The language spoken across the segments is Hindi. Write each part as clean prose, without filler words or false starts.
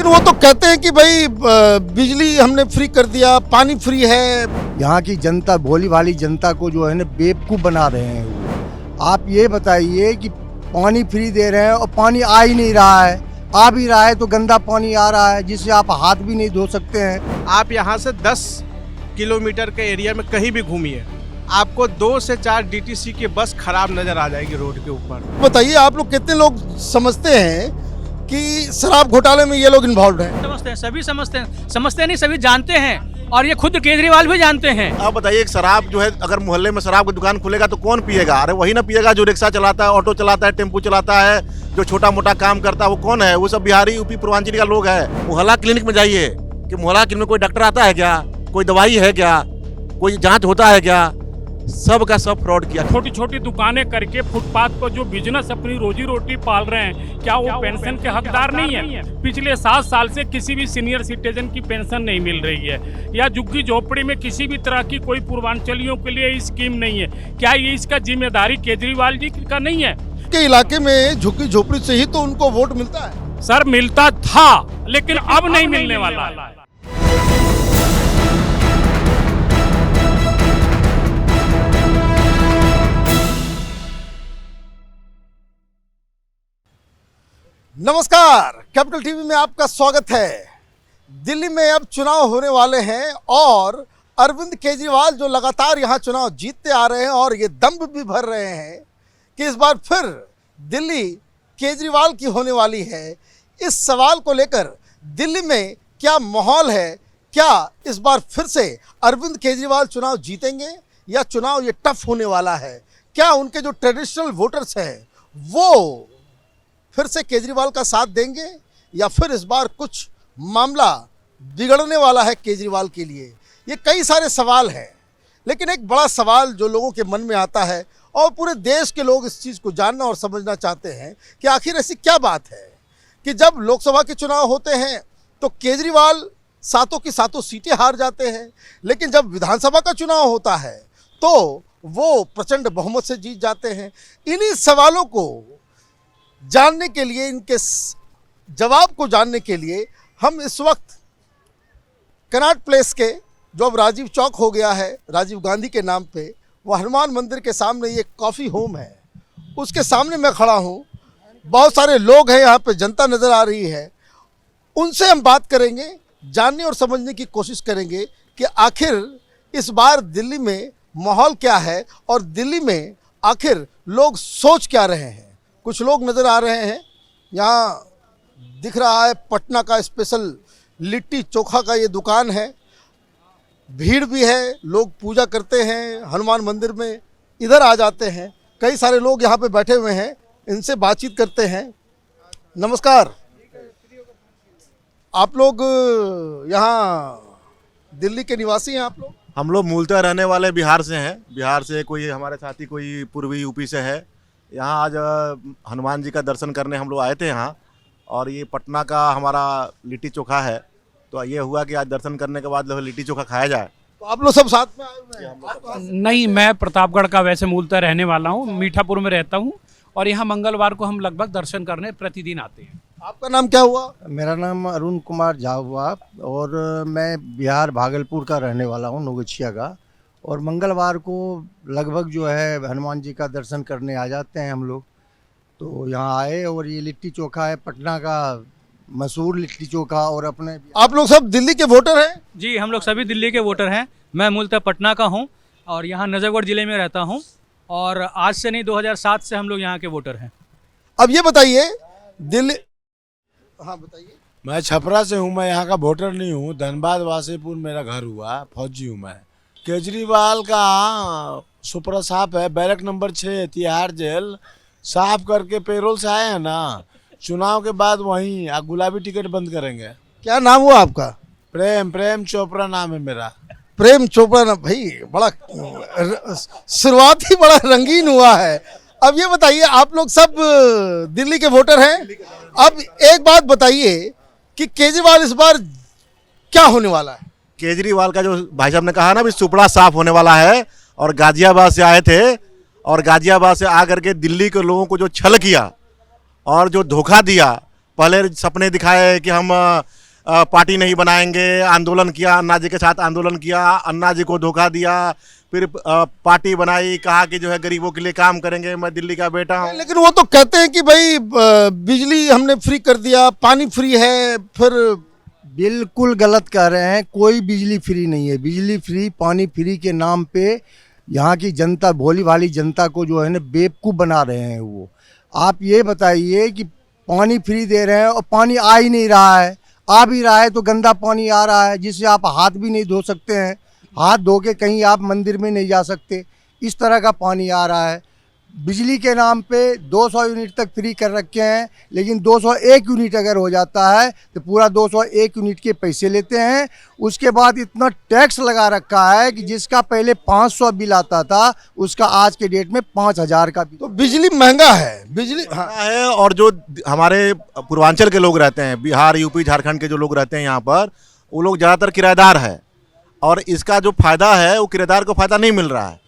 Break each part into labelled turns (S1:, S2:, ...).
S1: लेकिन वो तो कहते हैं कि भाई बिजली हमने फ्री कर दिया, पानी फ्री है।
S2: यहाँ की जनता, भोली भाली जनता को जो है ना बेवकूफ़ बना रहे हैं वो। आप ये बताइए कि पानी फ्री दे रहे हैं और पानी आ ही नहीं रहा है, आ भी रहा है तो गंदा पानी आ रहा है जिससे आप हाथ भी नहीं धो सकते हैं।
S3: आप यहाँ से 10 किलोमीटर के एरिया में कहीं भी घूमिए, आपको 2 से 4 डीटीसी की बस खराब नजर आ जाएगी रोड के ऊपर।
S1: बताइए आप लोग कितने लोग समझते हैं कि शराब घोटाले में ये लोग इन्वॉल्व हैं?
S4: समझते हैं, सभी समझते हैं, समझते नहीं सभी जानते हैं, और ये खुद केजरीवाल भी जानते हैं।
S5: आप बताइए, एक शराब जो है, अगर मोहल्ले में शराब की दुकान खुलेगा तो कौन पिएगा? अरे वही ना पिएगा जो रिक्शा चलाता है, ऑटो चलाता है, टेम्पू चलाता है, जो छोटा मोटा काम करता है। वो कौन है? वो सब बिहारी, यूपी, पूर्वांचल का लोग है। मोहल्ला क्लिनिक में जाइए कि मोहल्ला क्लिनिक में कोई डॉक्टर आता है क्या? कोई दवाई है क्या? कोई जांच होता है क्या? सब का सब फ्रॉड किया।
S6: छोटी छोटी दुकानें करके फुटपाथ पर जो बिजनेस अपनी रोजी रोटी पाल रहे हैं, क्या वो पेंशन के हकदार नहीं है? पिछले 7 साल से किसी भी सीनियर सिटीजन की पेंशन नहीं मिल रही है, या झुग्गी झोपड़ी में किसी भी तरह की कोई पूर्वांचलियों के लिए स्कीम नहीं है। क्या ये इसका जिम्मेदारी केजरीवाल जी का नहीं है?
S1: के इलाके में झुग्गी झोपड़ी से ही तो उनको वोट मिलता है।
S6: सर, मिलता था, लेकिन अब नहीं मिलने वाला है।
S1: नमस्कार, कैपिटल टीवी में आपका स्वागत है। दिल्ली में अब चुनाव होने वाले हैं और अरविंद केजरीवाल जो लगातार यहाँ चुनाव जीतते आ रहे हैं और ये दम भी भर रहे हैं कि इस बार फिर दिल्ली केजरीवाल की होने वाली है। इस सवाल को लेकर दिल्ली में क्या माहौल है? क्या इस बार फिर से अरविंद केजरीवाल चुनाव जीतेंगे या चुनाव ये टफ होने वाला है? क्या उनके जो ट्रेडिशनल वोटर्स हैं वो फिर से केजरीवाल का साथ देंगे या फिर इस बार कुछ मामला बिगड़ने वाला है केजरीवाल के लिए? ये कई सारे सवाल हैं, लेकिन एक बड़ा सवाल जो लोगों के मन में आता है और पूरे देश के लोग इस चीज़ को जानना और समझना चाहते हैं कि आखिर ऐसी क्या बात है कि जब लोकसभा के चुनाव होते हैं तो केजरीवाल सातों की सातों सीटें हार जाते हैं, लेकिन जब विधानसभा का चुनाव होता है तो वो प्रचंड बहुमत से जीत जाते हैं। इन्हीं सवालों को जानने के लिए, इनके जवाब को जानने के लिए हम इस वक्त कनॉट प्लेस के, जो अब राजीव चौक हो गया है राजीव गांधी के नाम पे, वो हनुमान मंदिर के सामने ये कॉफ़ी होम है, उसके सामने मैं खड़ा हूँ। बहुत सारे लोग हैं यहाँ पे, जनता नज़र आ रही है। उनसे हम बात करेंगे, जानने और समझने की कोशिश करेंगे कि आखिर इस बार दिल्ली में माहौल क्या है और दिल्ली में आखिर लोग सोच क्या रहे हैं। कुछ लोग नज़र आ रहे हैं, यहाँ दिख रहा है पटना का स्पेशल लिट्टी चोखा का ये दुकान है। भीड़ भी है, लोग पूजा करते हैं हनुमान मंदिर में, इधर आ जाते हैं। कई सारे लोग यहाँ पे बैठे हुए हैं, इनसे बातचीत करते हैं। नमस्कार, आप लोग यहाँ दिल्ली के निवासी हैं? आप लोग?
S5: हम लोग मूलतः रहने वाले बिहार से हैं। बिहार से कोई हमारे साथी कोई पूर्वी यूपी से है। यहाँ आज हनुमान जी का दर्शन करने हम लोग आए थे यहाँ, और ये पटना का हमारा लिट्टी चोखा है, तो ये हुआ कि आज दर्शन करने के बाद लिट्टी चोखा खाया जाए।
S1: तो आप लोग सब साथ में आए हुए हैं?
S6: नहीं, मैं प्रतापगढ़ का वैसे मूलतः रहने वाला हूँ, मीठापुर में रहता हूँ, और यहाँ मंगलवार को हम लगभग दर्शन करने प्रतिदिन आते हैं।
S1: आपका नाम क्या हुआ?
S2: मेरा नाम अरुण कुमार झा हुआ और मैं बिहार भागलपुर का रहने वाला हूँ, नोगछिया का। और मंगलवार को लगभग जो है हनुमान जी का दर्शन करने आ जाते हैं हम लोग। तो यहाँ आए और ये लिट्टी चोखा है, पटना का मशहूर लिट्टी चोखा। और अपने
S1: आप लोग सब दिल्ली के वोटर हैं?
S4: जी, हम लोग सभी दिल्ली के वोटर हैं। मैं मूलतः पटना का हूँ और यहाँ नजफगढ़ जिले में रहता हूँ, और आज से नहीं 2007 से हम लोग यहाँ के वोटर हैं।
S1: अब ये बताइए दिल्ली, हाँ बताइए।
S7: मैं छपरा से हूँ, मैं यहाँ का वोटर नहीं हूँ। धनबाद वासीपुर मेरा घर हुआ, फौजी हूँ मैं। केजरीवाल का सुपरा साफ है, बैरक नंबर 6 तिहाड़ जेल साफ करके पेरोल से आए हैं ना। चुनाव के बाद वहीं गुलाबी टिकट बंद करेंगे।
S1: क्या नाम हुआ आपका?
S7: प्रेम चोपड़ा नाम है मेरा।
S1: प्रेम चोपड़ा ना, भाई बड़ा शुरुआत ही बड़ा रंगीन हुआ है। अब ये बताइए, आप लोग सब दिल्ली के वोटर हैं। अब एक बात बताइए कि केजरीवाल इस बार क्या होने वाला है?
S5: केजरीवाल का जो भाई साहब ने कहा ना भी सुपड़ा साफ होने वाला है, और गाजियाबाद से आए थे, और गाजियाबाद से आकर के दिल्ली के लोगों को जो छल किया और जो धोखा दिया, पहले सपने दिखाए कि हम पार्टी नहीं बनाएंगे, आंदोलन किया, अन्ना जी के साथ आंदोलन किया, अन्ना जी को धोखा दिया, फिर पार्टी बनाई, कहा कि जो है गरीबों के लिए काम करेंगे, मैं दिल्ली का बेटा हूँ।
S1: लेकिन वो तो कहते हैं कि भाई बिजली हमने फ्री कर दिया, पानी फ्री है, फिर
S2: बिल्कुल गलत कह रहे हैं। कोई बिजली फ्री नहीं है। बिजली फ्री, पानी फ्री के नाम पे यहाँ की जनता, भोली भाली जनता को जो है ना बेवकूफ़ बना रहे हैं वो। आप ये बताइए कि पानी फ्री दे रहे हैं और पानी आ ही नहीं रहा है, आ भी रहा है तो गंदा पानी आ रहा है जिससे आप हाथ भी नहीं धो सकते हैं, हाथ धो के कहीं आप मंदिर में नहीं जा सकते, इस तरह का पानी आ रहा है। बिजली के नाम पे 200 यूनिट तक फ्री कर रखे हैं, लेकिन 201 यूनिट अगर हो जाता है तो पूरा 201 यूनिट के पैसे लेते हैं। उसके बाद इतना टैक्स लगा रखा है कि जिसका पहले 500 बिल आता था उसका आज के डेट में 5000 का बिल।
S1: तो बिजली महंगा है, बिजली हाँ।
S5: है। और जो हमारे पूर्वांचल के लोग रहते हैं, बिहार, यूपी, झारखंड के जो लोग रहते हैं यहाँ पर, वो लोग ज़्यादातर किराएदार है, और इसका जो फायदा है वो किराएदार को फायदा नहीं मिल रहा है।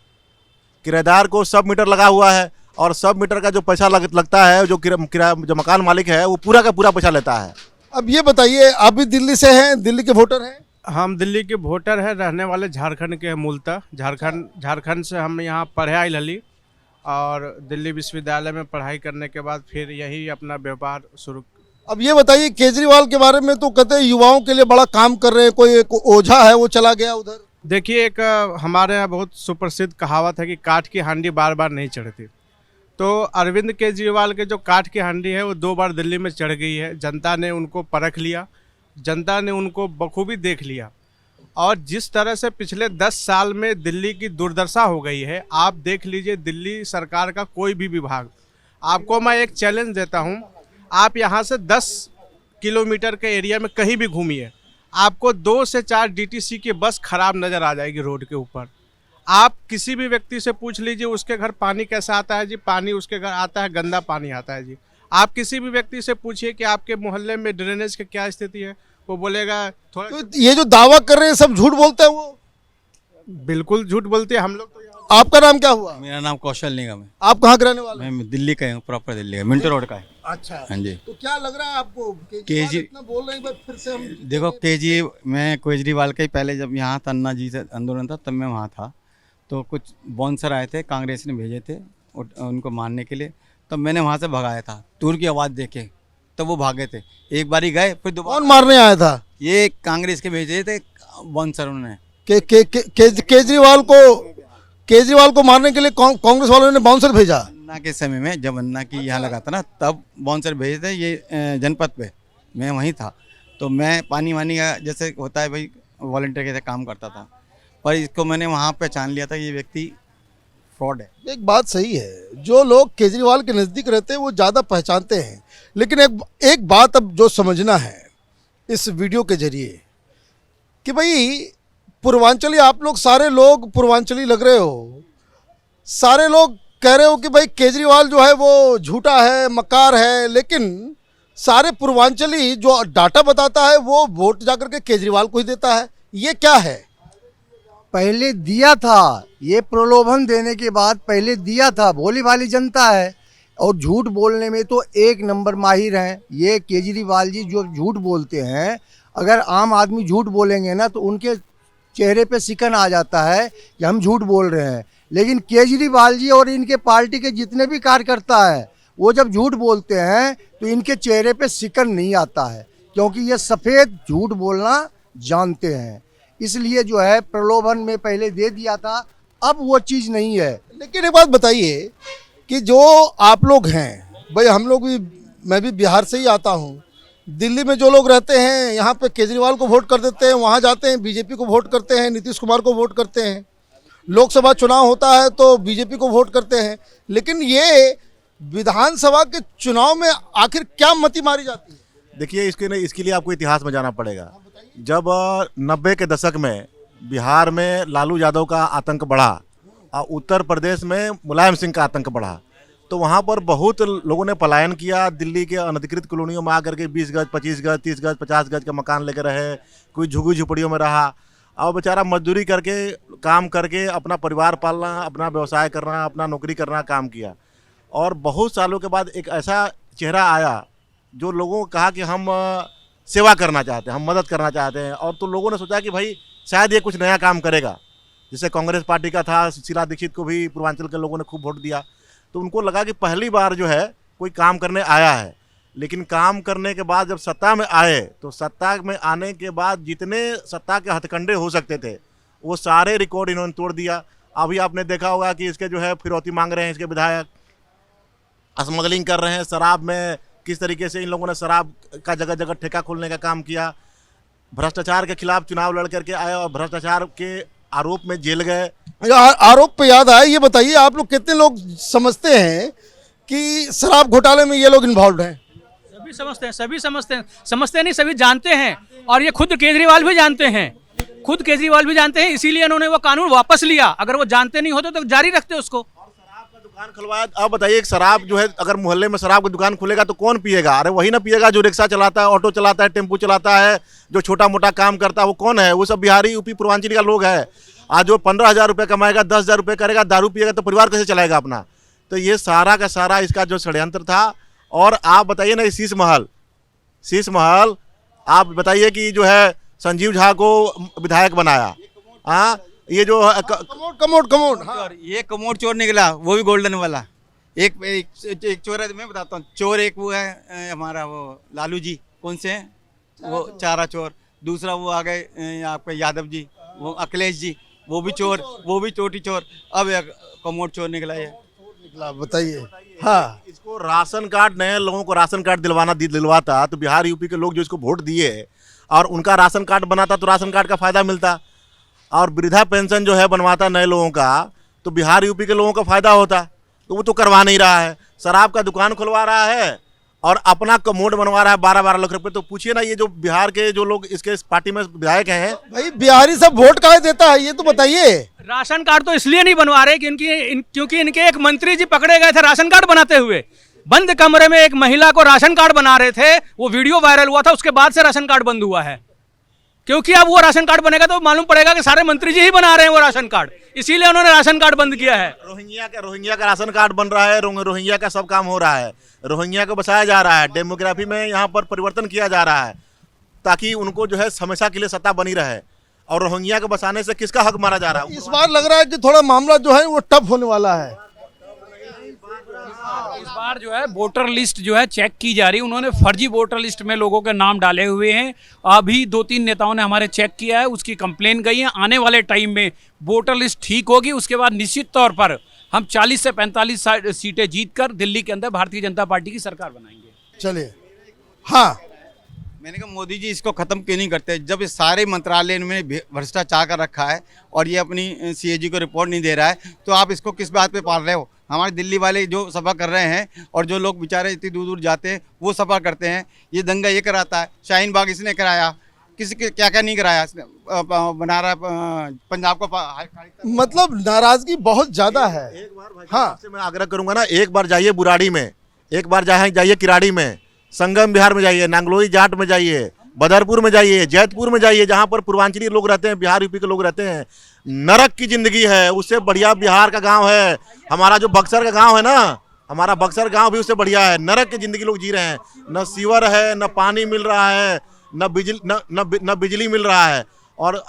S5: किराएदार को सब मीटर लगा हुआ है, और सब मीटर का जो पैसा लगता है, जो मकान मालिक है वो पूरा का पूरा पैसा लेता है।
S1: अब ये बताइए, आप भी दिल्ली से हैं, दिल्ली के वोटर हैं?
S3: हम दिल्ली के वोटर हैं, रहने वाले झारखंड के हैं मूलतः। झारखंड से हम यहाँ पढ़े आई लली, और दिल्ली विश्वविद्यालय में पढ़ाई करने के बाद फिर यही अपना व्यापार शुरू।
S1: अब ये बताइए, केजरीवाल के बारे में तो कहते हैं युवाओं के लिए बड़ा काम कर रहे हैं, कोई एक ओझा है वो चला गया उधर।
S3: देखिए, एक हमारे यहाँ बहुत सुप्रसिद्ध कहावत है कि काठ की हांडी बार बार नहीं चढ़ती। तो अरविंद केजरीवाल के जो काठ की हांडी है वो 2 बार दिल्ली में चढ़ गई है। जनता ने उनको परख लिया, जनता ने उनको बखूबी देख लिया, और जिस तरह से पिछले 10 साल में दिल्ली की दुर्दशा हो गई है, आप देख लीजिए दिल्ली सरकार का कोई भी विभाग। आपको मैं एक चैलेंज देता हूँ, आप यहाँ से 10 किलोमीटर के एरिया में कहीं भी घूमिए, आपको 2 से 4 डीटीसी की बस खराब नज़र आ जाएगी रोड के ऊपर। आप किसी भी व्यक्ति से पूछ लीजिए उसके घर पानी कैसा आता है जी, पानी उसके घर आता है, गंदा पानी आता है जी। आप किसी भी व्यक्ति से पूछिए कि आपके मोहल्ले में ड्रेनेज की क्या स्थिति है, वो बोलेगा थोड़ा।
S1: तो ये जो दावा कर रहे हैं सब झूठ बोलते हैं वो?
S3: बिल्कुल झूठ बोलते हैं हम लोग। तो
S1: आपका नाम क्या हुआ?
S8: मेरा नाम कौशल निगम है।
S1: आप कहाँ के रहने वाले हैं?
S8: मैं दिल्ली का हूँ, प्रॉपर दिल्ली का, मिंटो रोड का है।
S1: अच्छा,
S8: हाँ जी।
S1: तो क्या लग रहा है आपको, केजरीवाल इतना बोल रहे हैं, एक बार फिर से हम
S8: देखो, मैं केजरीवाल का ही पहले जब यहाँ था, अन्ना जी से आंदोलन था, तब मैं वहाँ था। तो कुछ बाउंसर आए थे, कांग्रेस ने भेजे थे उनको मारने के लिए, तब मैंने वहाँ से भगाया था। टूर की आवाज़ देके तब वो भागे थे। एक बार ही गए, फिर दोबारा।
S1: कौन मारने आया था?
S8: ये कांग्रेस के भेजे थे बाउंसर उन्होंने।
S1: केजरीवाल को मारने के लिए कांग्रेस वालों ने बाउंसर भेजा?
S8: अन्ना के समय में, जब अन्ना की यहाँ लगा था ना, तब बाउंसर भेजे थे ये जनपद पे। मैं वहीं था, तो मैं पानी वानी का जैसे होता है भाई, वॉलंटियर के काम करता था, पर इसको मैंने वहाँ पहचान लिया था, ये व्यक्ति फ्रॉड है।
S1: एक बात सही है, जो लोग केजरीवाल के नज़दीक रहते हैं वो ज़्यादा पहचानते हैं, लेकिन एक बात अब जो समझना है इस वीडियो के जरिए कि भाई पूर्वांचली, आप लोग सारे लोग पूर्वांचली लग रहे हो, सारे लोग कह रहे हो कि भाई केजरीवाल जो है वो झूठा है, मकार है, लेकिन सारे पूर्वांचली जो डाटा बताता है वो वोट जाकर के केजरीवाल को ही देता है। ये क्या है?
S2: पहले दिया था, ये प्रलोभन देने के बाद पहले दिया था। भोली भाली जनता है और झूठ बोलने में तो 1 नंबर माहिर हैं। ये केजरीवाल जी जो झूठ बोलते हैं, अगर आम आदमी झूठ बोलेंगे ना तो उनके चेहरे पे सिकन आ जाता है कि हम झूठ बोल रहे हैं। लेकिन केजरीवाल जी और इनके पार्टी के जितने भी कार्यकर्ता हैं, वो जब झूठ बोलते हैं तो इनके चेहरे पे सिकन नहीं आता है, क्योंकि ये सफ़ेद झूठ बोलना जानते हैं। इसलिए जो है प्रलोभन में पहले दे दिया था, अब वो चीज़ नहीं है।
S1: लेकिन एक बात बताइए कि जो आप लोग हैं, भाई हम लोग भी, मैं भी बिहार से ही आता हूँ, दिल्ली में जो लोग रहते हैं यहाँ पे केजरीवाल को वोट कर देते हैं, वहाँ जाते हैं बीजेपी को वोट करते हैं, नीतीश कुमार को वोट करते हैं, लोकसभा चुनाव होता है तो बीजेपी को वोट करते हैं, लेकिन ये विधानसभा के चुनाव में आखिर क्या मति मारी जाती है?
S5: देखिए, इसके लिए आपको इतिहास में जाना पड़ेगा। जब 90 के दशक में बिहार में लालू यादव का आतंक बढ़ा और उत्तर प्रदेश में मुलायम सिंह का आतंक बढ़ा, तो वहाँ पर बहुत लोगों ने पलायन किया। दिल्ली के अनधिकृत कॉलोनियों में आकर के 20 गज, 25 गज, 30 गज, 50 गज का मकान लेकर रहे, कोई झुग्गी झुपड़ियों में रहा, और बेचारा मजदूरी करके, काम करके अपना परिवार पालना, अपना व्यवसाय करना, अपना नौकरी करना काम किया। और बहुत सालों के बाद एक ऐसा चेहरा आया जो लोगों को कहा कि हम सेवा करना चाहते हैं, हम मदद करना चाहते हैं, और तो लोगों ने सोचा कि भाई शायद ये कुछ नया काम करेगा। जैसे कांग्रेस पार्टी का था, शीला दीक्षित को भी पूर्वांचल के लोगों ने खूब वोट दिया, तो उनको लगा कि पहली बार जो है कोई काम करने आया है। लेकिन काम करने के बाद जब सत्ता में आए तो सत्ता में आने के बाद जितने सत्ता के हथकंडे हो सकते थे वो सारे रिकॉर्ड इन्होंने तोड़ दिया। अभी आपने देखा होगा कि इसके जो है फिरौती मांग रहे हैं इसके विधायक, स्मगलिंग कर रहे हैं शराब में, किस तरीके से इन लोगों ने शराब का जगह जगह ठेका खोलने का काम किया, भ्रष्टाचार के खिलाफ चुनाव लड़ करके आए और भ्रष्टाचार के आरोप में जेल गए।
S1: आरोप पे याद आया, ये बताइए आप लोग कितने लोग समझते हैं कि शराब घोटाले में ये लोग इन्वॉल्व हैं?
S4: सभी समझते हैं, सभी समझते हैं, समझते नहीं सभी जानते हैं, और ये खुद केजरीवाल भी जानते हैं, खुद केजरीवाल भी जानते हैं, इसीलिए उन्होंने वो कानून वापस लिया। अगर वो जानते नहीं होते तो जारी रखते उसको।
S5: शराब का दुकान खुलवाया। अब बताइए, एक शराब जो है अगर मोहल्ले में शराब की दुकान खुलेगा तो कौन पिएगा? अरे वही ना पिएगा जो रिक्शा चलाता है, ऑटो चलाता है, टेम्पू चलाता है, जो छोटा मोटा काम करता है। वो कौन है? वो सब बिहारी, यूपी, पूर्वांचल का लोग है। आज जो 15,000 रुपये कमाएगा, 10,000 रुपये करेगा, दारू पिएगा तो परिवार कैसे चलाएगा अपना? तो ये सारा का सारा इसका जो षड्यंत्र था। और आप बताइए ना, शीश महल आप बताइए कि जो है संजीव झा को विधायक बनाया। हाँ, ये जो
S1: कमोड हाँ।
S8: ये कमोड चोर निकला, वो भी गोल्डन वाला। एक चोर है, मैं बताता हूँ। चोर एक वो है हमारा वो लालू जी, कौन से हैं वो, चारा चोर। दूसरा वो आ गए आपका यादव जी, वो अखिलेश जी, वो भी चोर, वो भी चोटी चोर। अब एक कमोड चोर निकला है।
S1: बताइए। हाँ,
S5: इसको राशन कार्ड, नए लोगों को राशन कार्ड दिलवाता तो बिहार यूपी के लोग जो इसको वोट दिए और उनका राशन कार्ड बनाता तो राशन कार्ड का फायदा मिलता, और वृद्धा पेंशन जो है बनवाता नए लोगों का तो बिहार यूपी के लोगों का फायदा होता। तो वो तो करवा नहीं रहा है। शराब का दुकान खुलवा रहा है और अपना कमोड बनवा रहा है 12-12 लाख रुपए। तो पूछिए ना, ये जो बिहार के जो लोग इसके पार्टी में विधायक हैं,
S1: भाई बिहारी सब वोट काहे देता है, ये तो बताइए।
S4: राशन कार्ड तो इसलिए नहीं बनवा रहे क्योंकि इनके एक मंत्री जी पकड़े गए थे राशन कार्ड बनाते हुए। बंद कमरे में एक महिला को राशन कार्ड बना रहे थे, वो वीडियो वायरल हुआ था, उसके बाद से राशन कार्ड बंद हुआ है। क्योंकि अब वो राशन कार्ड बनेगा तो मालूम पड़ेगा कि सारे मंत्री जी ही बना रहे हैं वो राशन कार्ड, इसीलिए उन्होंने राशन कार्ड बंद किया है।
S5: रोहिंग्या का राशन कार्ड बन रहा है, रोहिंग्या का सब काम हो रहा है, रोहिंग्या को बसाया जा रहा है, डेमोग्राफी में यहाँ पर परिवर्तन किया जा रहा है ताकि उनको जो है हमेशा के लिए सत्ता बनी रहे। और रोहिंग्या को बसाने से किसका हक मारा जा रहा है?
S1: इस बार लग रहा है कि थोड़ा मामला जो है वो टफ होने वाला है।
S6: इस बार जो है वोटर लिस्ट जो है चेक की जा रही है। उन्होंने फर्जी वोटर लिस्ट में लोगों के नाम डाले हुए हैं। अभी 2-3 नेताओं ने हमारे चेक किया है, उसकी कंप्लेन गई है। आने वाले टाइम में वोटर लिस्ट ठीक होगी, उसके बाद निश्चित तौर पर हम 40 से 45 सीटें जीतकर दिल्ली के अंदर भारतीय जनता पार्टी की सरकार बनाएंगे।
S1: चलिए। हाँ,
S8: मैंने कहा मोदी जी इसको खत्म क्यों नहीं करते? जब इस सारे मंत्रालय में भ्रष्टाचार कर रखा है और ये अपनी सीएजी को रिपोर्ट नहीं दे रहा है, तो आप इसको किस बात पे पाल रहे हो? हमारे दिल्ली वाले जो सफा कर रहे हैं और जो लोग बेचारे इतनी दूर दूर जाते हैं वो सफा करते हैं। ये दंगा ये कराता है, शाहीन बाग इसने कराया, किसी के क्या क्या नहीं कराया, बना रहा पंजाब को।
S1: मतलब नाराजगी बहुत ज्यादा है।
S5: एक बार भाई
S1: हाँ,
S5: आपसे मैं आग्रह करूंगा ना, एक बार जाइए बुराड़ी में, एक बार जाइए किराड़ी में, संगम बिहार में जाइए, नांगलोई जाट में जाइए, बदरपुर में जाइए, जैतपुर में जाइए, जहाँ पर पूर्वांचली लोग रहते हैं, बिहार यूपी के लोग रहते हैं। नरक की जिंदगी है, उससे बढ़िया बिहार का गांव है। हमारा जो बक्सर का गांव है ना, हमारा बक्सर गांव भी उससे बढ़िया है। नरक की जिंदगी लोग जी रहे हैं, न सीवर है, न पानी मिल रहा है, न बिजली मिल रहा है। और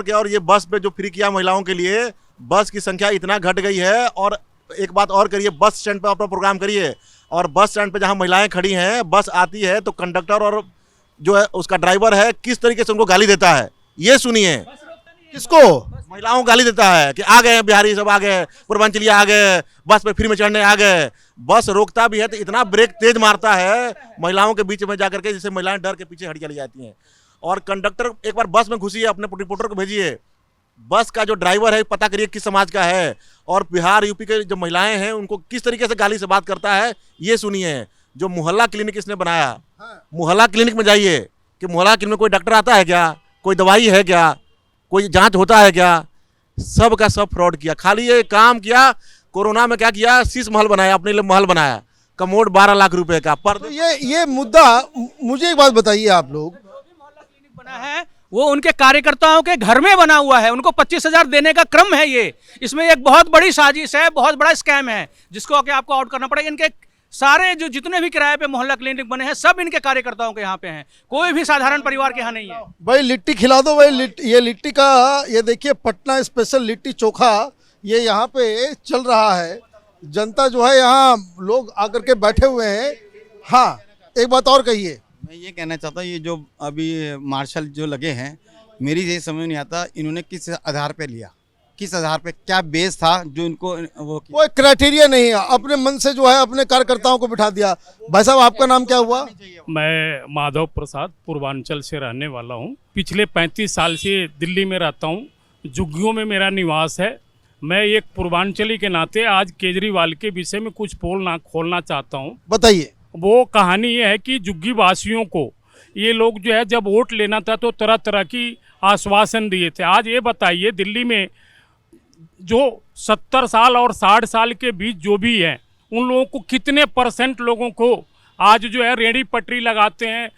S5: क्या, और ये बस पे जो फ्री किया महिलाओं के लिए, बस की संख्या इतना घट गई है। और एक बात और करिए, बस स्टैंड पे अपना प्रोग्राम करिए, और बस स्टैंड पे जहाँ महिलाएं खड़ी हैं, बस आती है तो कंडक्टर और जो है उसका ड्राइवर है किस तरीके से उनको गाली देता है, ये सुनिए।
S1: किसको?
S5: महिलाओं को गाली देता है कि आ गए बिहारी सब, आ गए पूर्वांचली, आ गए बस पे फ्री में चढ़ने, आ गए। बस रोकता भी है तो इतना ब्रेक तेज मारता है महिलाओं के बीच में जाकर के, जिससे महिलाएं डर के पीछे हट चली जाती हैं। और कंडक्टर एक बार बस में घुसिए, अपने रिपोर्टर को भेजिए, बस का जो ड्राइवर है पता करिए किस समाज का है, और बिहार यूपी के जो महिलाएं हैं उनको किस तरीके से गाली से बात करता है, ये सुनिए। जो मोहल्ला क्लिनिक इसने बनाया, मोहल्ला क्लिनिक में जाइए कि मोहल्ला क्लिनिक में कोई डॉक्टर आता है क्या, कोई दवाई है क्या, कोई जांच होता है क्या? सब का सब फ्रॉड किया। खाली ये काम किया, कोरोना में क्या किया, शीश महल बनाया, अपने लिए महल बनाया, कमोड 12 लाख रुपए का पर।
S1: तो ये मुद्दा, मुझे एक बात बताइए, आप लोग
S4: बना है वो उनके कार्यकर्ताओं के घर में बना हुआ है, उनको 25,000 देने का क्रम है ये। इसमें एक बहुत बड़ी साजिश है, बहुत बड़ा स्कैम है, जिसको आपको आउट करना पड़ेगा। इनके सारे जो जितने भी किराए पे मोहल्ला क्लिनिक बने हैं सब इनके कार्यकर्ताओं के यहाँ पे हैं, कोई भी साधारण परिवार के यहाँ नहीं है।
S1: भाई लिट्टी खिला दो भाई, ये लिट्टी का, ये देखिए पटना स्पेशल लिट्टी चोखा ये यहाँ पे चल रहा है। जनता जो है यहाँ लोग आकर के बैठे हुए हैं। हाँ, एक बात और कहिए।
S8: मैं ये कहना चाहता हूँ, ये जो अभी मार्शल जो लगे हैं, मेरी ये समझ नहीं आता इन्होंने किस आधार पे लिया, किस आधार पे, क्या बेस था जो इनको वो
S1: कोई क्राइटेरिया नहीं है, अपने मन से जो है अपने कार्यकर्ताओं को बिठा दिया। भाई साहब आपका नाम क्या हुआ?
S6: मैं माधव प्रसाद पूर्वांचल से रहने वाला हूँ। पिछले 35 साल से दिल्ली में रहता हूँ, झुग्गियों में मेरा निवास है। मैं एक पूर्वांचली के नाते आज केजरीवाल के विषय में कुछ खोलना चाहता हूँ।
S1: बताइए।
S6: वो कहानी ये है कि झुग्गी वासियों को ये लोग जो है जब वोट लेना था तो तरह तरह की आश्वासन दिए थे। आज ये बताइए दिल्ली में जो 70 साल और 60 साल के बीच जो भी हैं उन लोगों को कितने % लोगों को आज जो है रेहड़ी पटरी लगाते हैं,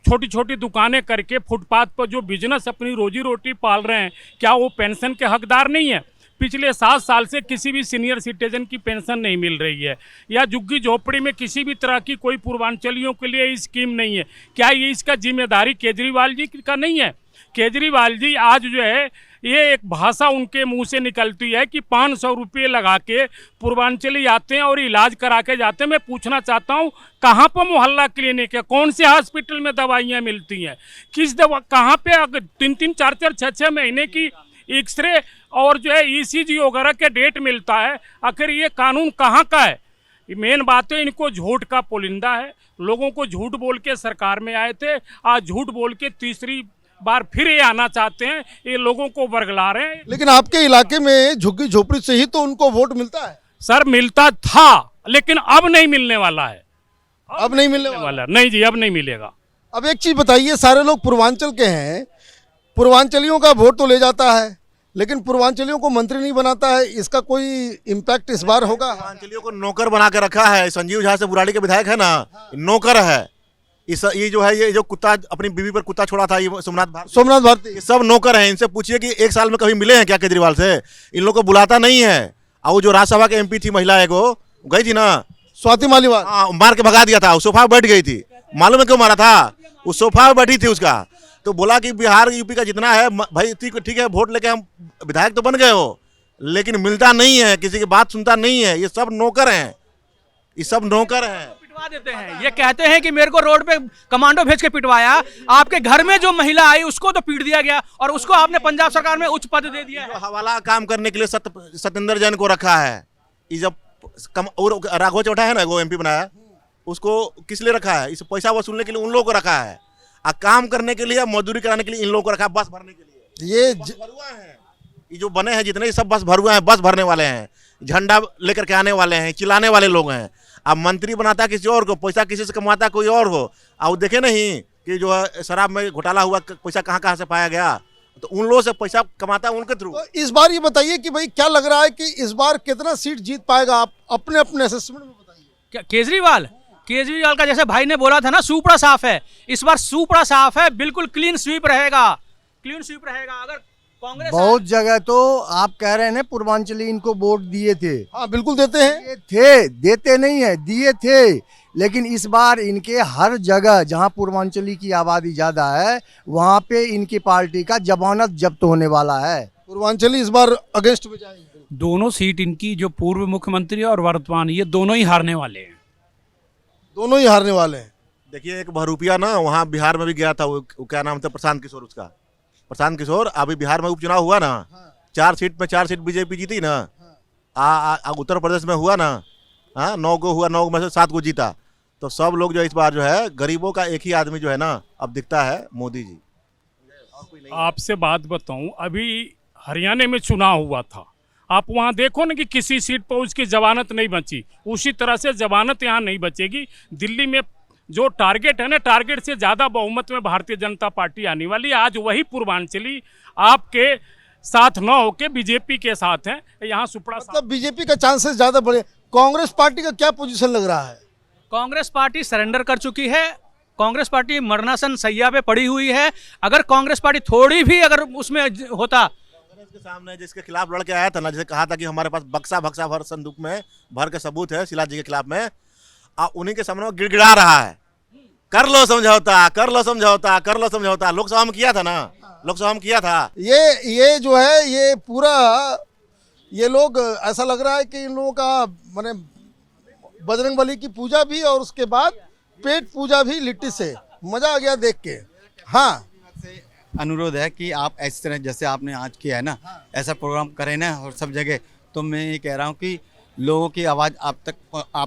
S6: छोटी छोटी दुकानें करके फुटपाथ पर जो बिजनेस अपनी रोजी रोटी पाल रहे हैं, क्या वो पेंशन के हकदार नहीं है? पिछले 7 साल से किसी भी सीनियर सिटीजन की पेंशन नहीं मिल रही है, या झुग्गी झोपड़ी में किसी भी तरह की कोई पूर्वांचलियों के लिए स्कीम नहीं है। क्या ये इसका जिम्मेदारी केजरीवाल जी का नहीं है? केजरीवाल जी आज जो है ये एक भाषा उनके मुंह से निकलती है कि 500 रुपये लगा के पूर्वांचली आते हैं और इलाज करा के जाते हैं। मैं पूछना चाहता हूँ कहाँ पर मोहल्ला क्लिनिक है, कौन से हॉस्पिटल में दवाइयाँ मिलती हैं, किस दवा कहाँ पे? अगर 3-3, 4-4, 6-6 महीने की एक्सरे और जो है ECG वगैरह के डेट मिलता है। आखिर ये कानून कहाँ का है? मेन बात है इनको झूठ का पुलिंदा है। लोगों को झूठ बोल के सरकार में आए थे, आज झूठ बोल के तीसरी बार फिर ये आना चाहते हैं, ये लोगों को बरगला रहे हैं।
S1: लेकिन आपके इलाके में झुग्गी झोपड़ी से ही तो उनको वोट मिलता है।
S6: सर मिलता था लेकिन अब नहीं मिलने वाला है।
S1: अब नहीं मिलने वाला?
S6: नहीं जी, अब नहीं मिलेगा।
S1: अब एक चीज बताइए, सारे लोग पूर्वांचल के हैं, पूर्वांचलियों का वोट तो ले जाता है लेकिन पूर्वांचलियों को मंत्री नहीं बनाता है, इसका कोई इम्पैक्ट इस बार होगा?
S5: पूर्वांचलियों को नौकर बना के रखा है। संजीव झा से बुराड़ी के विधायक है ना, नौकर है। ये जो है ये जो कुत्ता अपनी बीवी पर कुत्ता छोड़ा था, ये सोमनाथ भारती, ये सब नौकर हैं। इनसे पूछिए कि 1 साल में कभी मिले हैं क्या केजरीवाल से? इन लोगों को बुलाता नहीं है। और वो जो राज्यसभा के MP थी महिला एक, वो गई थी ना,
S1: स्वाति मालीवाल,
S5: मार के भगा दिया था। वो सोफा बैठ गई थी, मालूम है क्यों मारा था? वो सोफा बैठी थी उसका। तो बोला कि बिहार UP का जितना है भाई ठीक है, वोट लेके हम विधायक तो बन गए हो, लेकिन मिलता नहीं है, किसी की बात सुनता नहीं है। ये सब नौकर हैं, ये सब नौकर हैं।
S4: पिटवा देते हैं। ये कहते हैं कि मेरे को रोड पे कमांडो भेज के पिटवाया, आपके घर में जो महिला आई उसको तो पीट दिया गया और उसको आपने पंजाब सरकार में उच्च पद दे दिया है।
S5: हवाला काम करने के लिए सत्येंद्र जैन को रखा है। ये जब और राघव चौटा है ना, वो MP बनाया, उसको किस लिए रखा है? इस पैसा वसूलने के लिए उन लोगों को रखा है, और काम करने के लिए, मजदूरी कराने के लिए इन लोगों को रखा है, बस भरने के लिए। ये भरुआ है, ये जो बने हैं जितने सब बस भरुआ हैं, बस भरने वाले हैं, झंडा लेकर के आने वाले हैं, चिल्लाने वाले लोग हैं। अब मंत्री बनाता किसी और को, पैसा किसी से कमाता कोई और हो। और देखे नहीं कि जो है शराब में घोटाला हुआ, पैसा कहाँ कहाँ से पाया गया, तो उन लोगों से पैसा कमाता है उनके थ्रू।
S1: तो इस बार ये बताइए कि भाई क्या लग रहा है कि इस बार कितना सीट जीत पाएगा? आप अपने अपने असेसमेंट में बताइए।
S4: केजरीवाल का जैसे भाई ने बोला था ना, सुपड़ा साफ है। इस बार सुपड़ा साफ है, बिल्कुल क्लीन स्वीप रहेगा, क्लीन स्वीप रहेगा। अगर कांग्रेस
S2: बहुत जगह तो आप कह रहे हैं ना पूर्वांचली इनको वोट दिए थे।
S1: हाँ बिल्कुल देते हैं,
S2: देते नहीं है, दिए थे। लेकिन इस बार इनके हर जगह जहां पूर्वांचली की आबादी ज्यादा है वहां पे इनकी पार्टी का जमानत जब्त होने वाला है।
S1: पूर्वांचली इस बार अगेंस्ट में जाएंगे।
S9: दोनों सीट इनकी, जो पूर्व मुख्यमंत्री और वर्तमान, ये दोनों ही हारने वाले हैं।
S1: दोनों ही हारने वाले हैं।
S5: देखिए एक बहरूपिया ना वहाँ बिहार में भी गया था, वो क्या नाम था, प्रशांत किशोर, उसका प्रशांत किशोर। अभी बिहार में उपचुनाव हुआ ना, 4 सीट में 4 सीट BJP जीती ना। उत्तर प्रदेश में हुआ ना, 9 को हुआ, 9 में से 7 को जीता। तो सब लोग जो इस बार जो है गरीबों का एक ही आदमी जो है ना अब दिखता है, मोदी जी।
S6: आपसे बात बताऊं, अभी हरियाणा में चुनाव हुआ था, आप वहां देखो ना कि किसी सीट पर उसकी जमानत नहीं बची, उसी तरह से जमानत यहाँ नहीं बचेगी। दिल्ली में जो टारगेट है ना, टारगेट से ज़्यादा बहुमत में भारतीय जनता पार्टी आने वाली है। आज वही पूर्वांचली आपके साथ न होके BJP के साथ हैं। यहाँ सुपड़ा
S1: मतलब BJP का चांसेस ज़्यादा बढ़े। कांग्रेस पार्टी का क्या पोजीशन लग रहा है?
S4: कांग्रेस पार्टी सरेंडर कर चुकी है, कांग्रेस पार्टी मरणासन सैया पे पड़ी हुई है। अगर कांग्रेस पार्टी थोड़ी भी अगर उसमें होता,
S5: के सामने जिसके खिलाफ लड़के आया था ना, जैसे कहा था कि हमारे पास बक्सा भर संदूक में भर के सबूत है शिला जी के खिलाफ में, उन्हीं के सामने वो गिड़गिड़ा रहा है, कर लो समझौता, कर लो समझौता, कर लो समझौता। लोकसभा में किया था ना, लोकसभा में किया था।
S1: ये जो है ये पूरा, ये लोग ऐसा लग रहा है कि इन लोगों का माने बजरंगबली की पूजा भी और उसके बाद पेट पूजा भी लिट्टी से। मजा आ गया देख के। हाँ,
S8: अनुरोध है कि आप इस तरह जैसे आपने आज किया है ना, ऐसा प्रोग्राम करें ना और सब जगह। तो मैं ये कह रहा हूँ कि लोगों की आवाज़ आप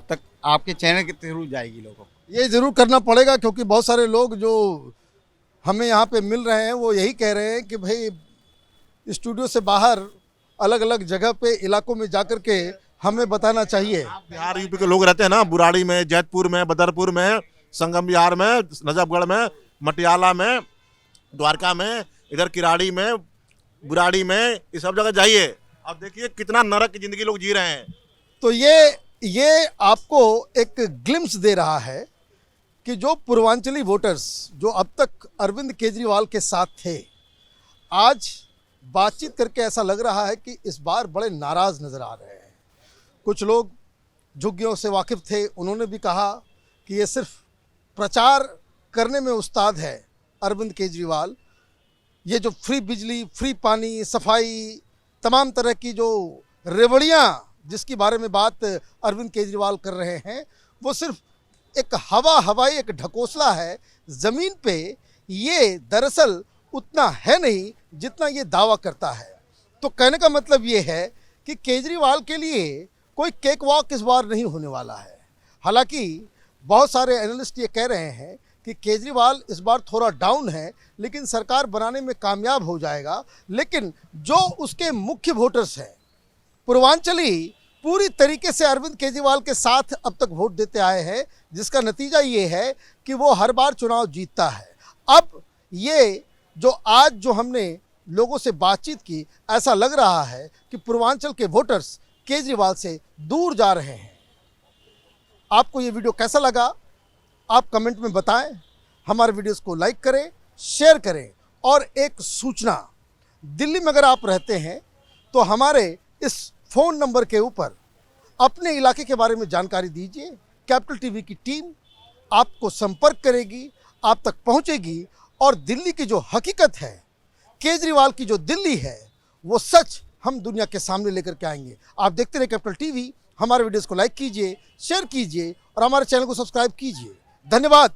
S8: तक आपके चैनल के थ्रू जाएगी लोगों को।
S1: ये ज़रूर करना पड़ेगा, क्योंकि बहुत सारे लोग जो हमें यहाँ पे मिल रहे हैं वो यही कह रहे हैं कि भाई स्टूडियो से बाहर अलग अलग जगह पे इलाकों में जाकर के हमें बताना चाहिए।
S5: बिहार यूपी के लोग रहते हैं ना, बुराड़ी में, जैतपुर में, बदरपुर में, संगम बिहार में, नजफगढ़ में, मटियाला में, द्वारका में, इधर किराड़ी में, बुराड़ी में, ये सब जगह जाइए। अब देखिए कितना नरक की जिंदगी लोग जी रहे हैं।
S1: तो ये आपको एक ग्लिम्स दे रहा है कि जो पूर्वांचली वोटर्स जो अब तक अरविंद केजरीवाल के साथ थे, आज बातचीत करके ऐसा लग रहा है कि इस बार बड़े नाराज़ नज़र आ रहे हैं। कुछ लोग झुग्गियों से वाकिफ़ थे, उन्होंने भी कहा कि ये सिर्फ प्रचार करने में उस्ताद है अरविंद केजरीवाल। ये जो फ्री बिजली, फ्री पानी, सफाई, तमाम तरह की जो रेवड़ियाँ जिसके बारे में बात अरविंद केजरीवाल कर रहे हैं, वो सिर्फ एक हवाई एक ढकोसला है। ज़मीन पे ये दरअसल उतना है नहीं जितना ये दावा करता है। तो कहने का मतलब ये है कि केजरीवाल के लिए कोई केक वॉक इस बार नहीं होने वाला है। हालांकि बहुत सारे एनालिस्ट ये कह रहे हैं कि केजरीवाल इस बार थोड़ा डाउन है, लेकिन सरकार बनाने में कामयाब हो जाएगा। लेकिन जो उसके मुख्य वोटर्स हैं पूर्वांचली, पूरी तरीके से अरविंद केजरीवाल के साथ अब तक वोट देते आए हैं, जिसका नतीजा ये है कि वो हर बार चुनाव जीतता है। अब ये जो आज जो हमने लोगों से बातचीत की, ऐसा लग रहा है कि पूर्वांचल के वोटर्स केजरीवाल से दूर जा रहे हैं। आपको ये वीडियो कैसा लगा आप कमेंट में बताएं। हमारे वीडियोस को लाइक करें, शेयर करें। और एक सूचना, दिल्ली में अगर आप रहते हैं तो हमारे इस फ़ोन नंबर के ऊपर अपने इलाके के बारे में जानकारी दीजिए। कैपिटल टीवी की टीम आपको संपर्क करेगी, आप तक पहुंचेगी और दिल्ली की जो हकीकत है, केजरीवाल की जो दिल्ली है, वो सच हम दुनिया के सामने लेकर के आएंगे। आप देखते रहिए कैपिटल टीवी। हमारे वीडियोस को लाइक कीजिए, शेयर कीजिए और हमारे चैनल को सब्सक्राइब कीजिए। धन्यवाद।